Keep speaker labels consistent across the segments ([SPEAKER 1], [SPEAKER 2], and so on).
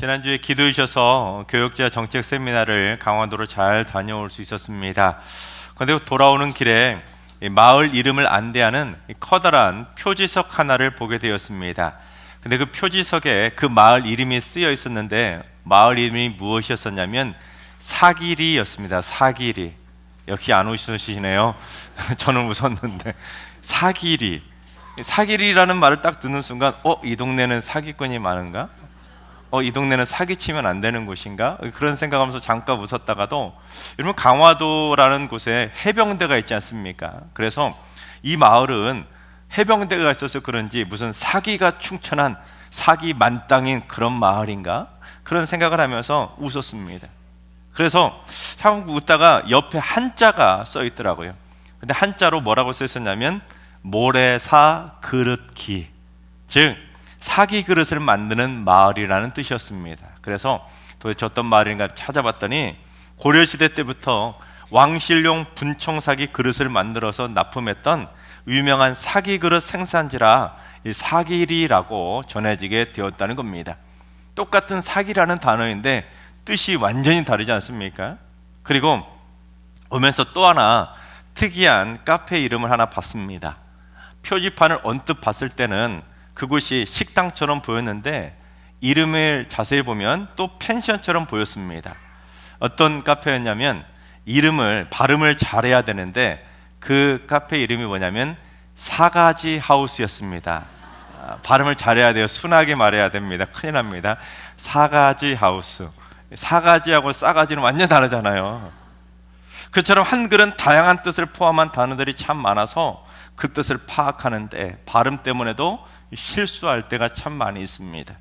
[SPEAKER 1] 지난주에 기도해 주셔서 교육자 정책 세미나를 강원도로 잘 다녀올 수 있었습니다. 그런데 돌아오는 길에 마을 이름을 안내하는 커다란 표지석 하나를 보게 되었습니다. 근데 그 표지석에 그 마을 이름이 쓰여 있었는데 마을 이름이 무엇이었었냐면 사기리였습니다. 사기리. 역시 안 웃으시네요. 저는 웃었는데 사기리. 사기리라는 말을 딱 듣는 순간 이 동네는 사기꾼이 많은가? 이 동네는 사기치면 안 되는 곳인가? 그런 생각하면서 잠깐 웃었다가도, 여러분 강화도라는 곳에 해병대가 있지 않습니까? 그래서 이 마을은 해병대가 있어서 그런지 무슨 사기가 충천한 사기 만땅인 그런 마을인가? 그런 생각을 하면서 웃었습니다. 그래서 참 웃다가 옆에 한자가 써 있더라고요. 근데 한자로 뭐라고 써 있었냐면 모래사 그릇기, 즉 사기 그릇을 만드는 마을이라는 뜻이었습니다. 그래서 도대체 어떤 마을인가 찾아봤더니 고려시대 때부터 왕실용 분청사기 그릇을 만들어서 납품했던 유명한 사기 그릇 생산지라 이 사기리라고 전해지게 되었다는 겁니다. 똑같은 사기라는 단어인데 뜻이 완전히 다르지 않습니까? 그리고 오면서 또 하나 특이한 카페 이름을 하나 봤습니다. 표지판을 언뜻 봤을 때는 그곳이 식당처럼 보였는데 이름을 자세히 보면 또 펜션처럼 보였습니다. 어떤 카페였냐면 발음을 잘해야 되는데 그 카페 이름이 뭐냐면 사가지 하우스였습니다. 발음을 잘해야 돼요. 순하게 말해야 됩니다. 큰일 납니다. 사가지 하우스. 사가지하고 싸가지는 완전 다르잖아요. 그처럼 한글은 다양한 뜻을 포함한 단어들이 참 많아서 그 뜻을 파악하는데 발음 때문에도 실수할 때가 참 많이 있습니다.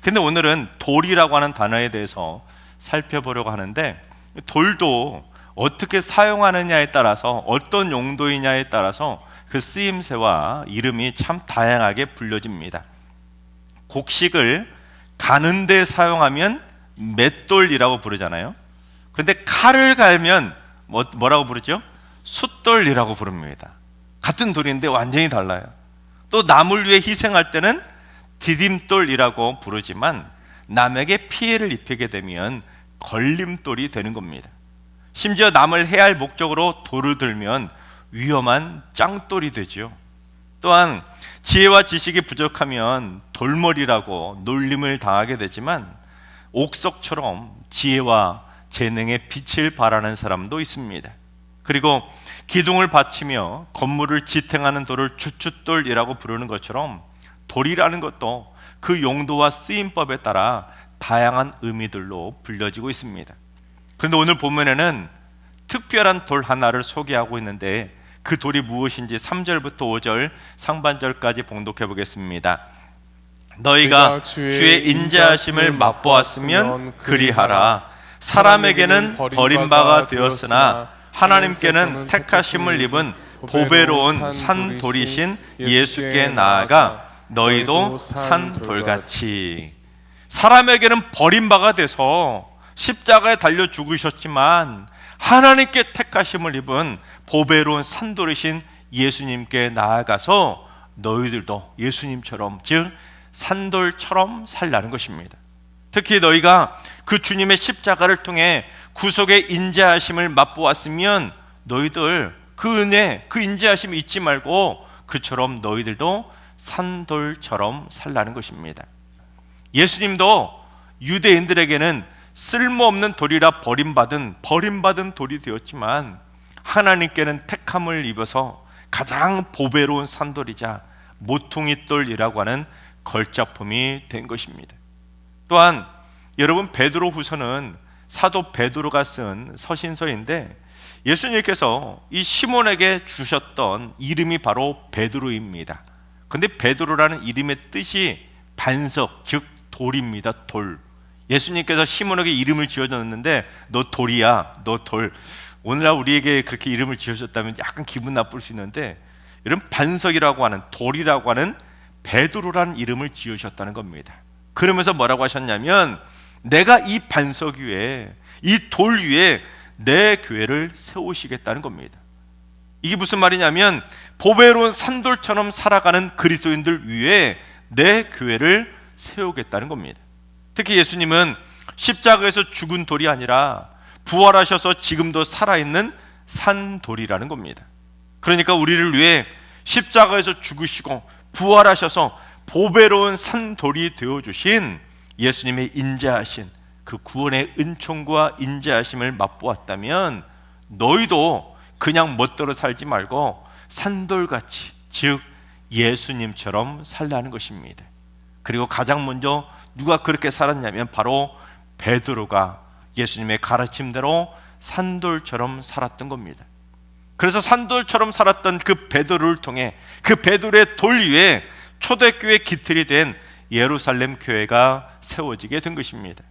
[SPEAKER 1] 근데 오늘은 돌이라고 하는 단어에 대해서 살펴보려고 하는데, 돌도 어떻게 사용하느냐에 따라서 어떤 용도이냐에 따라서 그 쓰임새와 이름이 참 다양하게 불려집니다. 곡식을 가는 데 사용하면 맷돌이라고 부르잖아요. 근데 칼을 갈면 뭐라고 부르죠? 숫돌이라고 부릅니다. 같은 돌인데 완전히 달라요. 또 남을 위해 희생할 때는 디딤돌이라고 부르지만 남에게 피해를 입히게 되면 걸림돌이 되는 겁니다. 심지어 남을 해할 목적으로 돌을 들면 위험한 짱돌이 되죠. 또한 지혜와 지식이 부족하면 돌머리라고 놀림을 당하게 되지만 옥석처럼 지혜와 재능의 빛을 발하는 사람도 있습니다. 그리고 기둥을 받치며 건물을 지탱하는 돌을 주춧돌이라고 부르는 것처럼 돌이라는 것도 그 용도와 쓰임법에 따라 다양한 의미들로 불려지고 있습니다. 그런데 오늘 본문에는 특별한 돌 하나를 소개하고 있는데 그 돌이 무엇인지 3절부터 5절 상반절까지 봉독해 보겠습니다. 너희가 주의 인자하심을 맛보았으면 그리하라. 사람에게는 버림바가 되었으나 하나님께는 택하심을 입은 보배로운 산돌이신 예수께 나아가 너희도 산돌같이. 사람에게는 버림바가 돼서 십자가에 달려 죽으셨지만 하나님께 택하심을 입은 보배로운 산돌이신 예수님께 나아가서 너희들도 예수님처럼, 즉 산돌처럼 살라는 것입니다. 특히 너희가 그 주님의 십자가를 통해 구속의 인자하심을 맛보았으면 너희들 그 은혜, 그 인자하심 잊지 말고 그처럼 너희들도 산돌처럼 살라는 것입니다. 예수님도 유대인들에게는 쓸모없는 돌이라 버림받은 돌이 되었지만 하나님께는 택함을 입어서 가장 보배로운 산돌이자 모퉁이돌이라고 하는 걸작품이 된 것입니다. 또한 여러분, 베드로후서는 사도 베드로가 쓴 서신서인데 예수님께서 이 시몬에게 주셨던 이름이 바로 베드로입니다. 그런데 베드로라는 이름의 뜻이 반석, 즉 돌입니다. 돌. 예수님께서 시몬에게 이름을 지어줬는데 너 돌이야, 너 돌. 오늘날 우리에게 그렇게 이름을 지어줬다면 약간 기분 나쁠 수 있는데, 이런 반석이라고 하는, 돌이라고 하는 베드로라는 이름을 지으셨다는 겁니다. 그러면서 뭐라고 하셨냐면 내가 이 반석 위에, 이 돌 위에 내 교회를 세우시겠다는 겁니다. 이게 무슨 말이냐면 보배로운 산돌처럼 살아가는 그리스도인들 위에 내 교회를 세우겠다는 겁니다. 특히 예수님은 십자가에서 죽은 돌이 아니라 부활하셔서 지금도 살아있는 산돌이라는 겁니다. 그러니까 우리를 위해 십자가에서 죽으시고 부활하셔서 보배로운 산돌이 되어주신 예수님의 인자하신 그 구원의 은총과 인자하심을 맛보았다면 너희도 그냥 멋대로 살지 말고 산돌같이, 즉 예수님처럼 살라는 것입니다. 그리고 가장 먼저 누가 그렇게 살았냐면 바로 베드로가 예수님의 가르침대로 산돌처럼 살았던 겁니다. 그래서 산돌처럼 살았던 그 베드로를 통해 그 베드로의 돌 위에 초대교회 기틀이 된 예루살렘 교회가 세워지게 된 것입니다.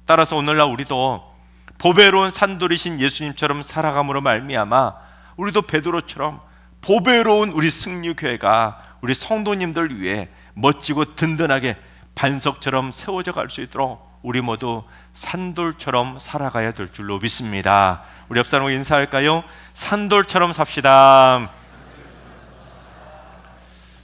[SPEAKER 1] 따라서 오늘날 우리도 보배로운 산돌이신 예수님처럼 살아감으로 말미암아 우리도 베드로처럼 보배로운 우리 승리교회가 우리 성도님들 위해 멋지고 든든하게 반석처럼 세워져 갈 수 있도록 우리 모두 산돌처럼 살아가야 될 줄로 믿습니다. 우리 옆 사람과 인사할까요? 산돌처럼 삽시다.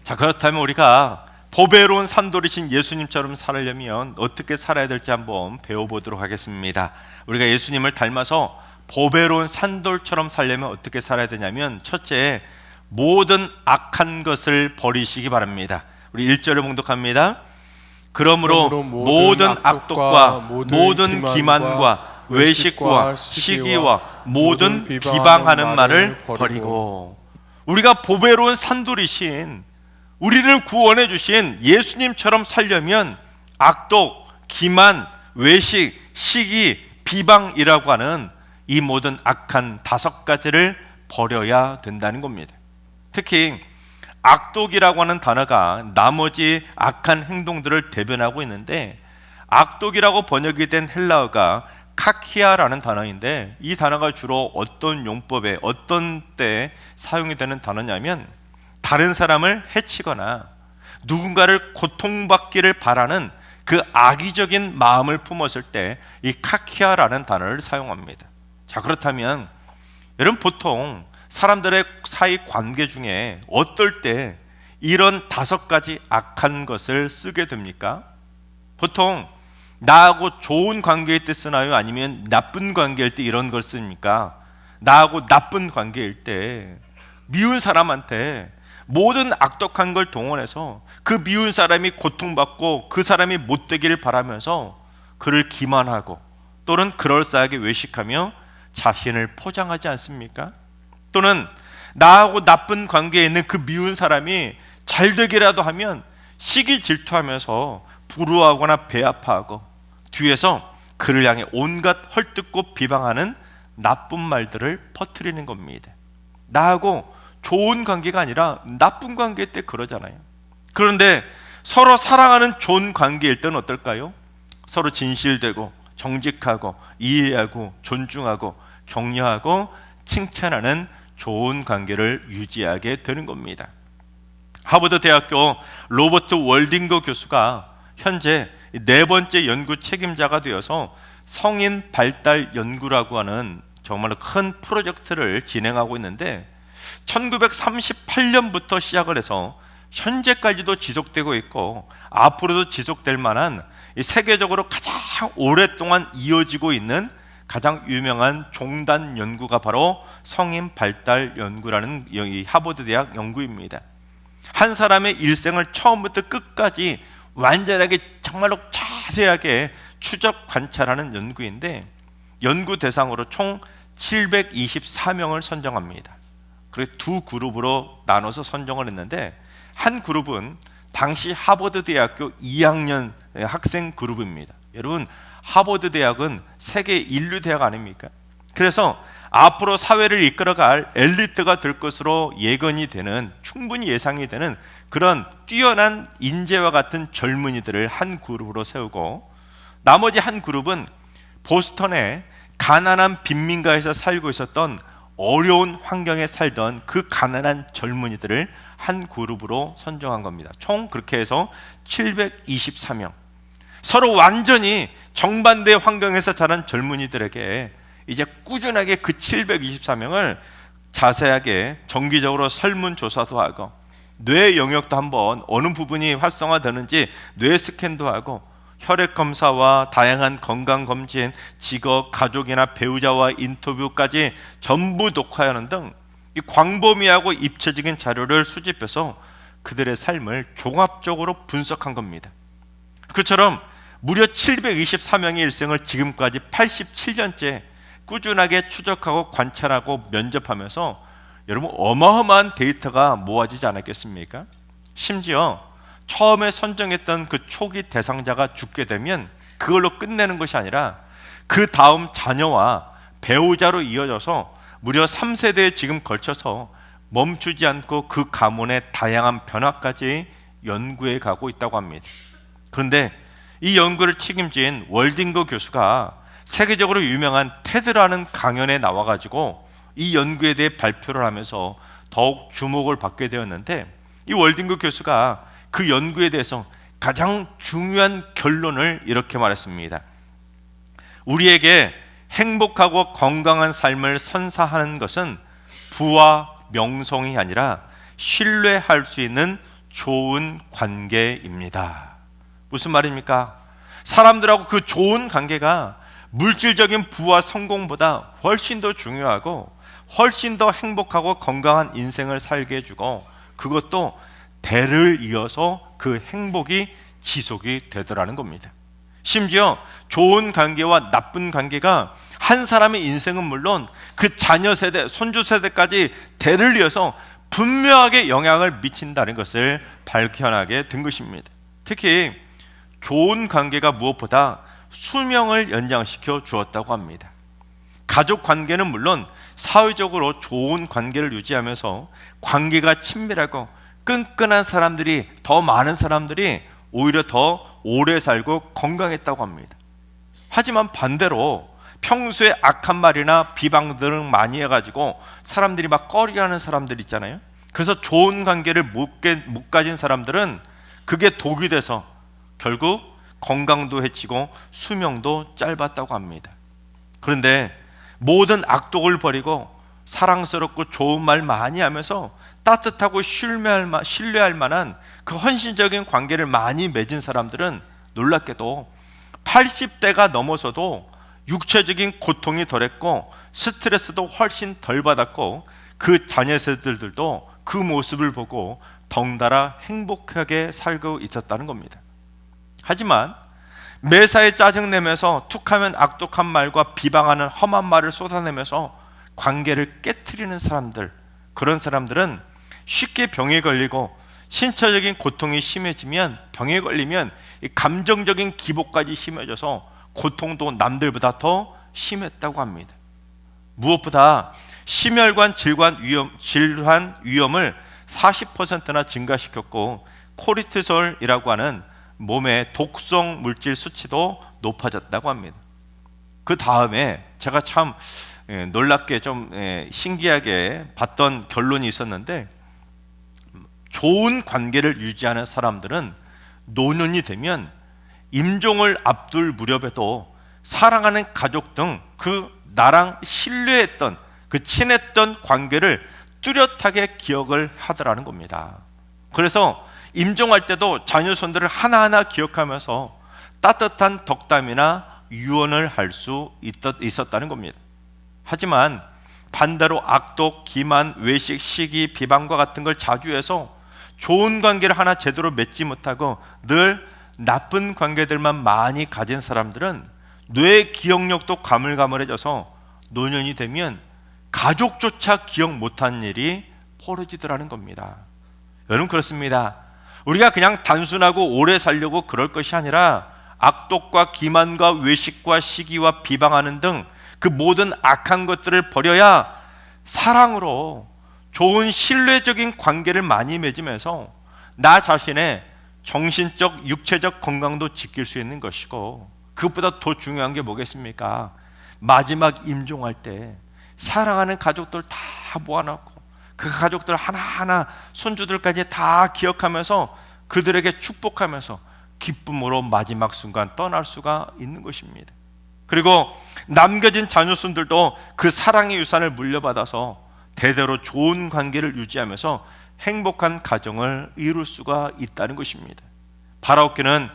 [SPEAKER 1] 자, 그렇다면 우리가 보배로운 산돌이신 예수님처럼 살려면 어떻게 살아야 될지 한번 배워보도록 하겠습니다. 우리가 예수님을 닮아서 보배로운 산돌처럼 살려면 어떻게 살아야 되냐면, 첫째, 모든 악한 것을 버리시기 바랍니다. 우리 1절을 봉독합니다. 그러므로 모든 악독과 모든 기만과 외식과 시기와 모든 비방하는 말을 버리고, 우리가 보배로운 산돌이신 우리를 구원해 주신 예수님처럼 살려면 악독, 기만, 외식, 시기, 비방이라고 하는 이 모든 악한 5가지를 버려야 된다는 겁니다. 특히 악독이라고 하는 단어가 나머지 악한 행동들을 대변하고 있는데, 악독이라고 번역이 된 헬라어가 카키아라는 단어인데, 이 단어가 주로 어떤 용법에 어떤 때에 사용이 되는 단어냐면, 다른 사람을 해치거나 누군가를 고통받기를 바라는 그 악의적인 마음을 품었을 때 이 카키아라는 단어를 사용합니다. 자, 그렇다면 여러분, 보통 사람들의 사이 관계 중에 어떨 때 이런 5가지 악한 것을 쓰게 됩니까? 보통 나하고 좋은 관계일 때 쓰나요? 아니면 나쁜 관계일 때 이런 걸 씁니까? 나하고 나쁜 관계일 때 미운 사람한테 모든 악독한 걸 동원해서 그 미운 사람이 고통받고 그 사람이 못되기를 바라면서 그를 기만하고 또는 그럴싸하게 외식하며 자신을 포장하지 않습니까? 또는 나하고 나쁜 관계에 있는 그 미운 사람이 잘 되기라도 하면 시기 질투하면서 부러워하거나 배아파하고 뒤에서 그를 향해 온갖 헐뜯고 비방하는 나쁜 말들을 퍼뜨리는 겁니다. 나하고 좋은 관계가 아니라 나쁜 관계 때 그러잖아요. 그런데 서로 사랑하는 좋은 관계일 때는 어떨까요? 서로 진실되고 정직하고 이해하고 존중하고 격려하고 칭찬하는 좋은 관계를 유지하게 되는 겁니다. 하버드 대학교 로버트 월딩거 교수가 현재 4번째 연구 책임자가 되어서 성인 발달 연구라고 하는 정말로 큰 프로젝트를 진행하고 있는데, 1938년부터 시작을 해서 현재까지도 지속되고 있고 앞으로도 지속될 만한 세계적으로 가장 오랫동안 이어지고 있는 가장 유명한 종단 연구가 바로 성인 발달 연구라는 하버드 대학 연구입니다. 한 사람의 일생을 처음부터 끝까지 완전하게 정말로 자세하게 추적 관찰하는 연구인데, 연구 대상으로 총 724명을 선정합니다. 그래서 2그룹으로 나눠서 선정을 했는데, 한 그룹은 당시 하버드 대학교 2학년 학생 그룹입니다. 여러분, 하버드 대학은 세계 인류 대학 아닙니까? 그래서 앞으로 사회를 이끌어갈 엘리트가 될 것으로 예견이 되는, 충분히 예상이 되는 그런 뛰어난 인재와 같은 젊은이들을 한 그룹으로 세우고, 나머지 한 그룹은 보스턴의 가난한 빈민가에서 살고 있었던 어려운 환경에 살던 그 가난한 젊은이들을 한 그룹으로 선정한 겁니다. 총 그렇게 해서 724명, 서로 완전히 정반대 환경에서 자란 젊은이들에게 이제 꾸준하게 그 724명을 자세하게 정기적으로 설문조사도 하고 뇌 영역도 한번 어느 부분이 활성화되는지 뇌 스캔도 하고 혈액 검사와 다양한 건강 검진, 직업, 가족이나 배우자와 인터뷰까지 전부 녹화하는 등 이 광범위하고 입체적인 자료를 수집해서 그들의 삶을 종합적으로 분석한 겁니다. 그처럼 무려 724명의 일생을 지금까지 87년째 꾸준하게 추적하고 관찰하고 면접하면서 여러분 어마어마한 데이터가 모아지지 않았겠습니까? 심지어 처음에 선정했던 그 초기 대상자가 죽게 되면 그걸로 끝내는 것이 아니라 그 다음 자녀와 배우자로 이어져서 무려 3세대에 지금 걸쳐서 멈추지 않고 그 가문의 다양한 변화까지 연구해 가고 있다고 합니다. 그런데 이 연구를 책임진 월딩거 교수가 세계적으로 유명한 테드라는 강연에 나와가지고 이 연구에 대해 발표를 하면서 더욱 주목을 받게 되었는데, 이 월딩거 교수가 그 연구에 대해서 가장 중요한 결론을 이렇게 말했습니다. 우리에게 행복하고 건강한 삶을 선사하는 것은 부와 명성이 아니라 신뢰할 수 있는 좋은 관계입니다. 무슨 말입니까? 사람들하고 그 좋은 관계가 물질적인 부와 성공보다 훨씬 더 중요하고 훨씬 더 행복하고 건강한 인생을 살게 해주고, 그것도 대를 이어서 그 행복이 지속이 되더라는 겁니다. 심지어 좋은 관계와 나쁜 관계가 한 사람의 인생은 물론 그 자녀 세대, 손주 세대까지 대를 이어서 분명하게 영향을 미친다는 것을 발견하게 된 것입니다. 특히 좋은 관계가 무엇보다 수명을 연장시켜 주었다고 합니다. 가족 관계는 물론 사회적으로 좋은 관계를 유지하면서 관계가 친밀하고 끈끈한 사람들이, 더 많은 사람들이 오히려 더 오래 살고 건강했다고 합니다. 하지만 반대로 평소에 악한 말이나 비방들을 많이 해가지고 사람들이 막 꺼리하는 사람들 있잖아요. 그래서 좋은 관계를 못 가진 사람들은 그게 독이 돼서 결국 건강도 해치고 수명도 짧았다고 합니다. 그런데 모든 악독을 버리고 사랑스럽고 좋은 말 많이 하면서 따뜻하고 신뢰할 만한 그 헌신적인 관계를 많이 맺은 사람들은 놀랍게도 80대가 넘어서도 육체적인 고통이 덜했고 스트레스도 훨씬 덜 받았고, 그 자녀 세대들도 그 모습을 보고 덩달아 행복하게 살고 있었다는 겁니다. 하지만 매사에 짜증내면서 툭하면 악독한 말과 비방하는 험한 말을 쏟아내면서 관계를 깨트리는 사람들, 그런 사람들은 쉽게 병에 걸리고 신체적인 고통이 심해지면, 병에 걸리면 이 감정적인 기복까지 심해져서 고통도 남들보다 더 심했다고 합니다. 무엇보다 심혈관 질환 위험을 40%나 증가시켰고, 코르티솔이라고 하는 몸의 독성 물질 수치도 높아졌다고 합니다. 그 다음에 제가 참 놀랍게 좀 신기하게 봤던 결론이 있었는데, 좋은 관계를 유지하는 사람들은 노년이 되면 임종을 앞둘 무렵에도 사랑하는 가족 등 그 나랑 신뢰했던, 그 친했던 관계를 뚜렷하게 기억을 하더라는 겁니다. 그래서 임종할 때도 자녀손들을 하나하나 기억하면서 따뜻한 덕담이나 유언을 할 수 있었다는 겁니다. 하지만 반대로 악독, 기만, 외식, 시기, 비방과 같은 걸 자주 해서 좋은 관계를 하나 제대로 맺지 못하고 늘 나쁜 관계들만 많이 가진 사람들은 뇌 기억력도 가물가물해져서 노년이 되면 가족조차 기억 못한 일이 벌어지더라는 겁니다. 여러분, 그렇습니다. 우리가 그냥 단순하고 오래 살려고 그럴 것이 아니라 악독과 기만과 외식과 시기와 비방하는 등 그 모든 악한 것들을 버려야 사랑으로 좋은 신뢰적인 관계를 많이 맺으면서 나 자신의 정신적, 육체적 건강도 지킬 수 있는 것이고, 그것보다 더 중요한 게 뭐겠습니까? 마지막 임종할 때 사랑하는 가족들 다 모아놓고 그 가족들 하나하나 손주들까지 다 기억하면서 그들에게 축복하면서 기쁨으로 마지막 순간 떠날 수가 있는 것입니다. 그리고 남겨진 자녀손들도 그 사랑의 유산을 물려받아서 대대로 좋은 관계를 유지하면서 행복한 가정을 이룰 수가 있다는 것입니다. 바라옵기는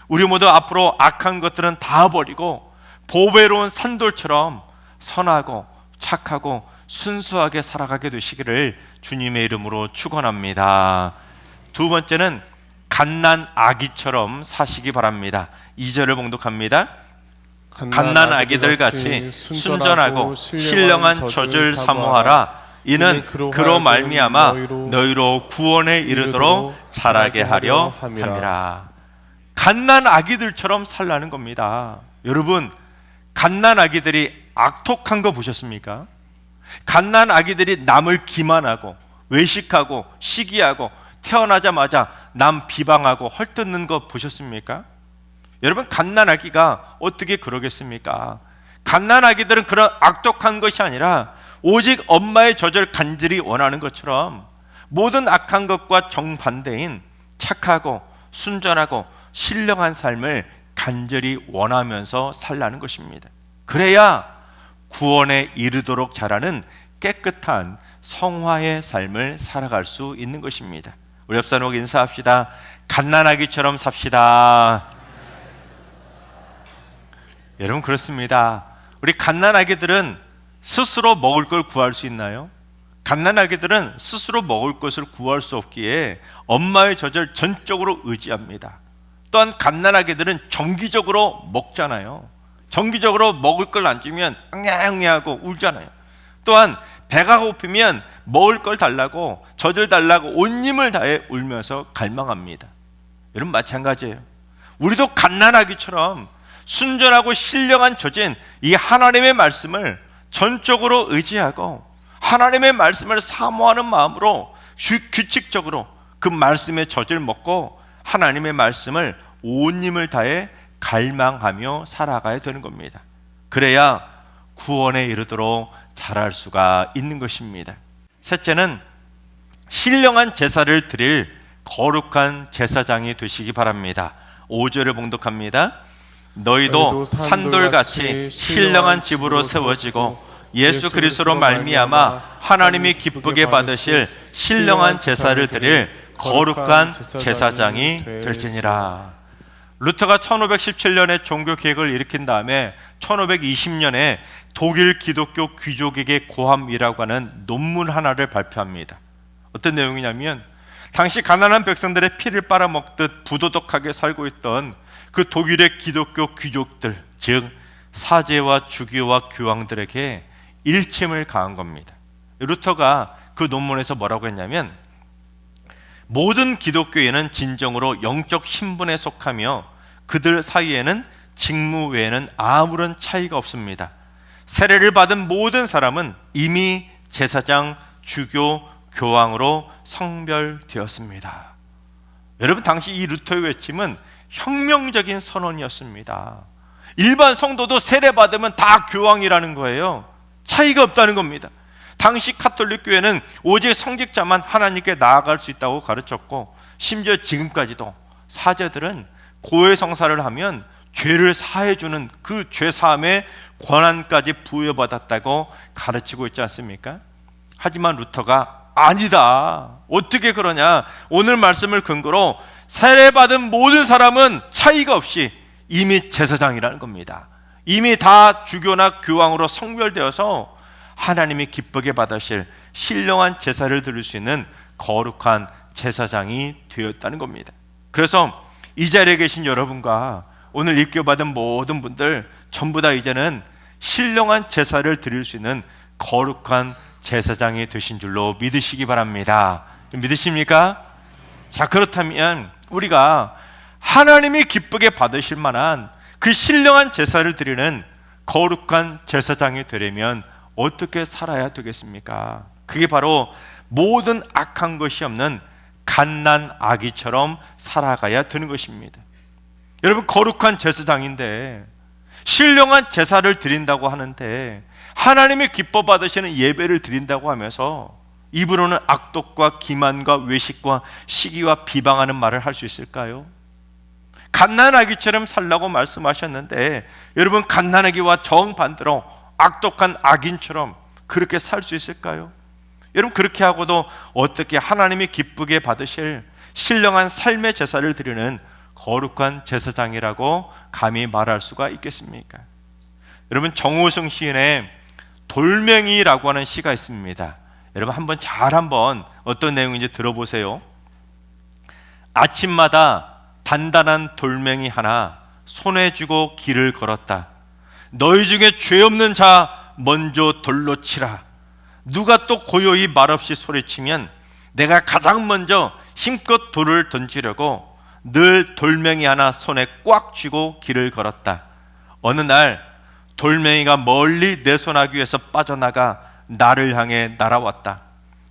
[SPEAKER 1] 우리 모두 앞으로 악한 것들은 다 버리고 보배로운 산돌처럼 선하고 착하고 순수하게 살아가게 되시기를 주님의 이름으로 축원합니다. 두 번째는 갓난 아기처럼 사시기 바랍니다. 2절을 봉독합니다. 갓난 아기들 같이 순전하고 신령한 젖을 사모하라. 이는 그로 말미암아 너희로 구원에 이르도록 자라게 하려 함이라. 갓난 아기들처럼 살라는 겁니다. 여러분, 갓난 아기들이 악독한 거 보셨습니까? 갓난 아기들이 남을 기만하고 외식하고 시기하고 태어나자마자 남 비방하고 헐뜯는 거 보셨습니까? 여러분, 갓난 아기가 어떻게 그러겠습니까? 갓난 아기들은 그런 악독한 것이 아니라 오직 엄마의 젖을 간절히 원하는 것처럼 모든 악한 것과 정반대인 착하고 순전하고 신령한 삶을 간절히 원하면서 살라는 것입니다. 그래야 구원에 이르도록 자라는 깨끗한 성화의 삶을 살아갈 수 있는 것입니다. 우리 옆 사람하고 인사합시다. 갓난아기처럼 삽시다. 여러분, 그렇습니다. 우리 갓난아기들은 스스로 먹을 걸 구할 수 있나요? 갓난아기들은 스스로 먹을 것을 구할 수 없기에 엄마의 젖을 전적으로 의지합니다. 또한 갓난아기들은 정기적으로 먹잖아요. 정기적으로 먹을 걸 안 주면 응애응애하고 울잖아요. 또한 배가 고프면 먹을 걸 달라고, 젖을 달라고 온 힘을 다해 울면서 갈망합니다. 여러분, 마찬가지예요. 우리도 갓난아기처럼 순전하고 신령한 젖인 이 하나님의 말씀을 전적으로 의지하고 하나님의 말씀을 사모하는 마음으로 규칙적으로 그 말씀의 젖을 먹고 하나님의 말씀을 온 힘을 다해 갈망하며 살아가야 되는 겁니다. 그래야 구원에 이르도록 자랄 수가 있는 것입니다. 셋째는 신령한 제사를 드릴 거룩한 제사장이 되시기 바랍니다. 5절을 봉독합니다. 너희도 산돌같이 신령한 집으로 세워지고 예수 그리스도로 말미암아 하나님이 기쁘게 받으실 신령한 제사를 드릴 거룩한 제사장이 될지니라. 루터가 1517년에 종교개혁을 일으킨 다음에 1520년에 독일 기독교 귀족에게 고함이라고 하는 논문 하나를 발표합니다. 어떤 내용이냐면, 당시 가난한 백성들의 피를 빨아먹듯 부도덕하게 살고 있던 그 독일의 기독교 귀족들, 즉 사제와 주교와 교황들에게 일침을 가한 겁니다. 루터가 그 논문에서 뭐라고 했냐면, 모든 기독교인은 진정으로 영적 신분에 속하며 그들 사이에는 직무 외에는 아무런 차이가 없습니다. 세례를 받은 모든 사람은 이미 제사장, 주교, 교황으로 성별되었습니다. 여러분, 당시 이 루터의 외침은 혁명적인 선언이었습니다. 일반 성도도 세례받으면 다 교황이라는 거예요. 차이가 없다는 겁니다. 당시 카톨릭 교회는 오직 성직자만 하나님께 나아갈 수 있다고 가르쳤고, 심지어 지금까지도 사제들은 고해 성사를 하면 죄를 사해주는 그 죄사함의 권한까지 부여받았다고 가르치고 있지 않습니까? 하지만 루터가 아니다, 어떻게 그러냐, 오늘 말씀을 근거로 세례받은 모든 사람은 차이가 없이 이미 제사장이라는 겁니다. 이미 다 주교나 교황으로 성별되어서 하나님이 기쁘게 받으실 신령한 제사를 드릴 수 있는 거룩한 제사장이 되었다는 겁니다. 그래서 이 자리에 계신 여러분과 오늘 입교받은 모든 분들 전부 다 이제는 신령한 제사를 드릴 수 있는 거룩한 제사장이 되신 줄로 믿으시기 바랍니다. 믿으십니까? 자, 그렇다면 우리가 하나님이 기쁘게 받으실 만한 그 신령한 제사를 드리는 거룩한 제사장이 되려면 어떻게 살아야 되겠습니까? 그게 바로 모든 악한 것이 없는 갓난 아기처럼 살아가야 되는 것입니다. 여러분, 거룩한 제사장인데 신령한 제사를 드린다고 하는데 하나님이 기뻐 받으시는 예배를 드린다고 하면서 입으로는 악독과 기만과 외식과 시기와 비방하는 말을 할 수 있을까요? 갓난아기처럼 살라고 말씀하셨는데 여러분, 갓난아기와 정반대로 악독한 악인처럼 그렇게 살 수 있을까요? 여러분, 그렇게 하고도 어떻게 하나님이 기쁘게 받으실 신령한 삶의 제사를 드리는 거룩한 제사장이라고 감히 말할 수가 있겠습니까? 여러분, 정호성 시인의 돌멩이라고 하는 시가 있습니다. 여러분 한번 어떤 내용인지 들어보세요. 아침마다 단단한 돌멩이 하나 손에 쥐고 길을 걸었다. 너희 중에 죄 없는 자 먼저 돌로 치라. 누가 또 고요히 말없이 소리치면 내가 가장 먼저 힘껏 돌을 던지려고 늘 돌멩이 하나 손에 꽉 쥐고 길을 걸었다. 어느 날 돌멩이가 멀리 내 손아귀에서 빠져나가 나를 향해 날아왔다.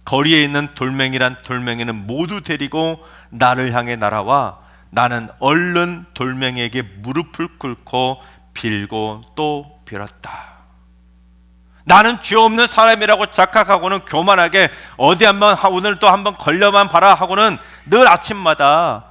[SPEAKER 1] 거리에 있는 돌멩이란 돌멩이는 모두 데리고 나를 향해 날아와 나는 얼른 돌멩이에게 무릎을 꿇고 빌고 또 빌었다. 나는 죄 없는 사람이라고 착각하고는 교만하게 어디 한번 오늘 또 한번 걸려만 봐라 하고는 늘 아침마다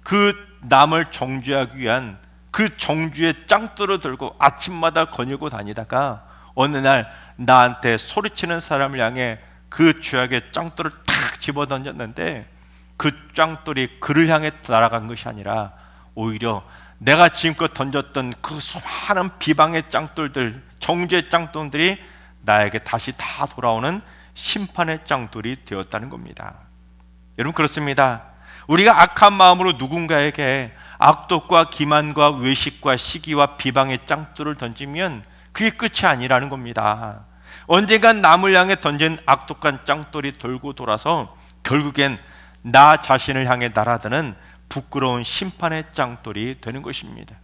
[SPEAKER 1] 그 남을 정죄하기 위한 그 정죄의 짱돌을 들고 아침마다 거닐고 다니다가 어느 날 나한테 소리치는 사람을 향해 그 죄악의 짱돌을 탁 집어던졌는데 그 짱돌이 그를 향해 날아간 것이 아니라 오히려 내가 지금껏 던졌던 그 수많은 비방의 짱돌들, 정죄의 짱돌들이 나에게 다시 다 돌아오는 심판의 짱돌이 되었다는 겁니다. 여러분, 그렇습니다. 우리가 악한 마음으로 누군가에게 악독과 기만과 외식과 시기와 비방의 짱돌을 던지면 그게 끝이 아니라는 겁니다. 언젠간 남을 향해 던진 악독한 짱돌이 돌고 돌아서 결국엔 나 자신을 향해 날아드는 부끄러운 심판의 짱돌이 되는 것입니다.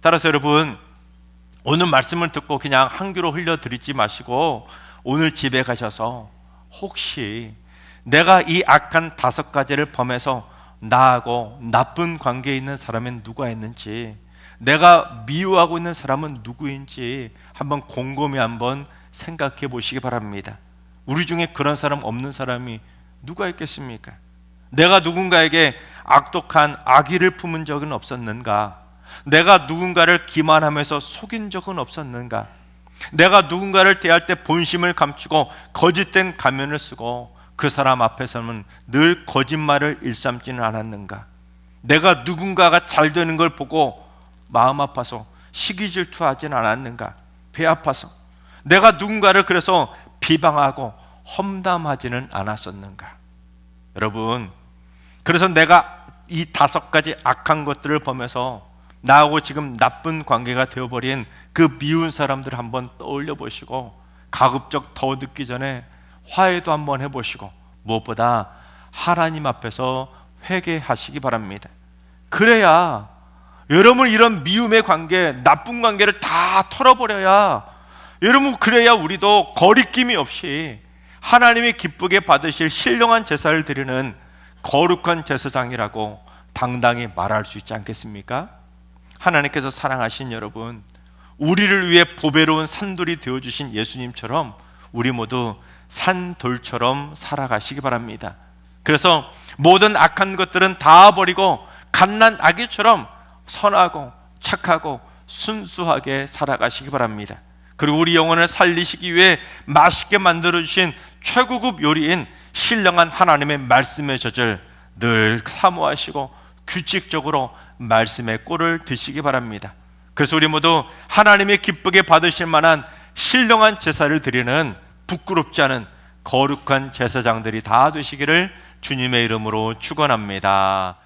[SPEAKER 1] 따라서 여러분, 오늘 말씀을 듣고 그냥 한 귀로 흘려드리지 마시고 오늘 집에 가셔서 혹시 내가 이 악한 5가지를 범해서 나하고 나쁜 관계에 있는 사람은 누가 있는지, 내가 미워하고 있는 사람은 누구인지 한번 곰곰이 한번 생각해 보시기 바랍니다. 우리 중에 그런 사람 없는 사람이 누가 있겠습니까? 내가 누군가에게 악독한 악의를 품은 적은 없었는가? 내가 누군가를 기만하면서 속인 적은 없었는가? 내가 누군가를 대할 때 본심을 감추고 거짓된 가면을 쓰고 그 사람 앞에서는 늘 거짓말을 일삼지는 않았는가? 내가 누군가가 잘 되는 걸 보고 마음 아파서 시기 질투하지는 않았는가? 배 아파서 내가 누군가를 그래서 비방하고 험담하지는 않았었는가? 여러분, 그래서 내가 이 5가지 악한 것들을 보면서 나하고 지금 나쁜 관계가 되어버린 그 미운 사람들 한번 떠올려 보시고 가급적 더 늦기 전에 화해도 한번 해보시고 무엇보다 하나님 앞에서 회개하시기 바랍니다. 그래야 여러분 이런 미움의 관계, 나쁜 관계를 다 털어버려야 여러분, 그래야 우리도 거리낌이 없이 하나님이 기쁘게 받으실 신령한 제사를 드리는 거룩한 제사장이라고 당당히 말할 수 있지 않겠습니까? 하나님께서 사랑하신 여러분, 우리를 위해 보배로운 산돌이 되어주신 예수님처럼 우리 모두 산돌처럼 살아가시기 바랍니다. 그래서 모든 악한 것들은 다 버리고 갓난 아기처럼 선하고 착하고 순수하게 살아가시기 바랍니다. 그리고 우리 영혼을 살리시기 위해 맛있게 만들어주신 최고급 요리인 신령한 하나님의 말씀의 젖을 늘 사모하시고 규칙적으로 말씀의 꼴을 드시기 바랍니다. 그래서 우리 모두 하나님이 기쁘게 받으실 만한 신령한 제사를 드리는 부끄럽지 않은 거룩한 제사장들이 다 되시기를 주님의 이름으로 축원합니다.